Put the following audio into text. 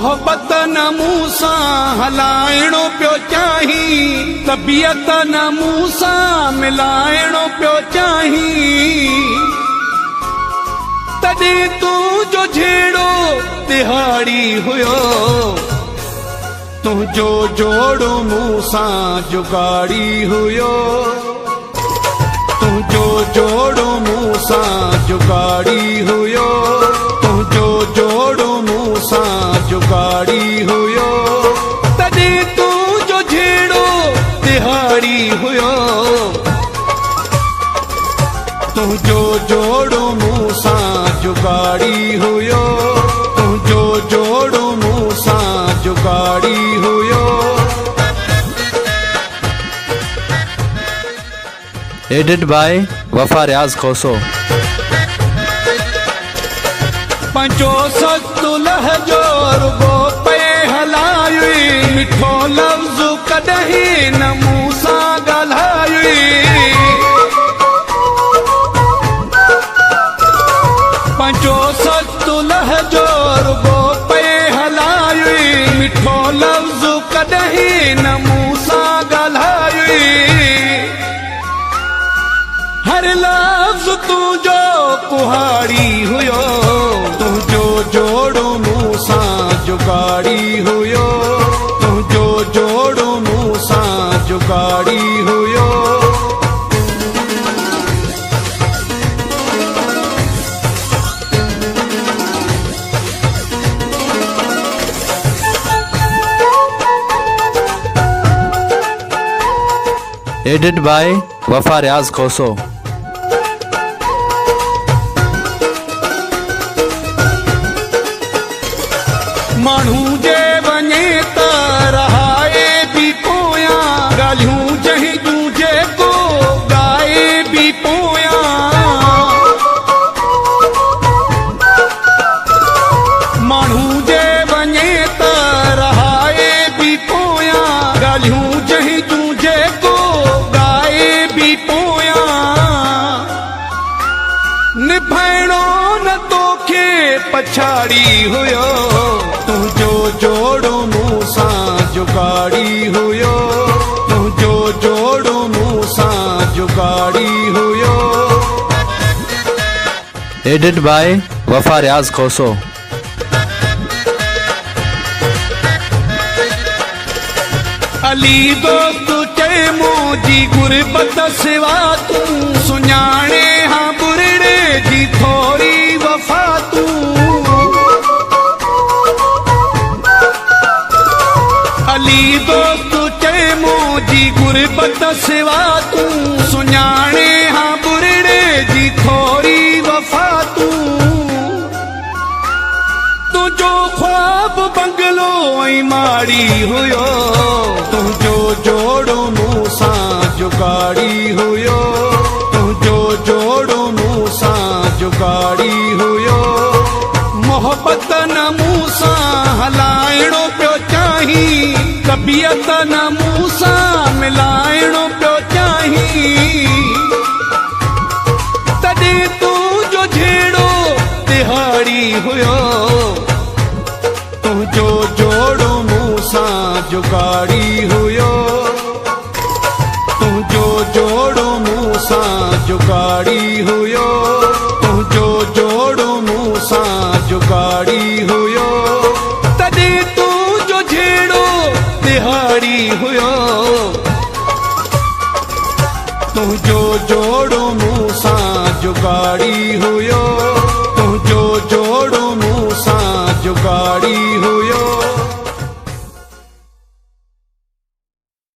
मोहब्बत न मूं सां हलाइणो पियो चाही, तबियत न मूं सां मिलाइणो पियो चाही। तॾहिं तूं जो जहिड़ो तिहाड़ी हुयो, तुंहिंजो जोड़ मूं सां जुगाड़ी हुयो, तुंहिंजो जोड़ मूं सां जुगाड़ी हुयो, तुंहिंजो जोड़ मूं सां जुगाड़ी हुयो। तॾहिं तूं जो जहिड़ो तिहाड़ी हुयो, तुंहिंजो जोड़ मूं सां जुगाड़ी हुयो, तुंहिंजो जोड़ मूं सां जुगाड़ी हुयो। एडिट बाय वफा रियाज़ खोसो। पंहिंजो सस्तु लहजो रुगो पे हलायुई, मिठो लफ़्ज़ कॾहिं न मूं सां ॻाल्हायुई। पंहिंजो सस्तु लहजो रुगो पे हलायुई, मिठो लफ़्ज़ कॾहिं न मूं सां ॻाल्हायुई। हर लफ़्ज़ तुंहिंजो कुहाड़ी हुयो, तुंहिंजो जोड़ मूं सां जुगाड़ी हुयो, तुंहिंजो जोड़ मूं सां जुगाड़ी हुयो। एडिट बाय वफा रियाज़ खोसो। माण्हू जे वञे त रहाए बि पोयां, ॻाल्हियूं जंहिं जूं जेको ॻाए बि पोयां। माण्हू जे वञे त रहाए बि पोयां, ॻाल्हियूं जंहिं जूं जेको ॻाए बि पोयां। निभाइणो न तोखे पछाड़ी हुयो, तुंहिंजो जोड़ मूं सां जुगाड़ी हुयो, तुंहिंजो जोड़ मूं सां जुगाड़ी हुयो। एडिट बाय वफा रियाज़ खोसो। अली दोस्त चए मुंहिंजी गुरबत सिवा तूं, सुञाणे हा बुरड़े जी थोरी वफ़ा तूं। अली दोस्त चए मुंहिंजी गुरबत सिवा तूं, सुञाणे हा बुरड़े जी थोरी वफ़ा तूं। तुंहिंजो ख्वाब बंगलो ऐं माड़ी हुयो, तुंहिंजो जोड़ मूं सां जुगाड़ी हुयो, तुंहिंजो जोड़ मूं सां जुगाड़ी हुयो। मोहब्बत न मूं सां हलाइणो पियो चाही, तबियत न मूं सां मिलाइणो पियो चाही। तॾहिं तूं जो जहिड़ो तिहाड़ी हुयो, तुंहिंजो जोड़ मूं सां जुगाड़ी हुयो, तुंहिंजो जोड़ मूं सां जुगाड़ी हुयो, तुंहिंजो जोड़ मूं सां जुगाड़ी हुयो। तॾहिं तूं जो जहिड़ो तिहाड़ी हुयो, तुंहिंजो जोड़ मूं सां जुगाड़ी हुयो,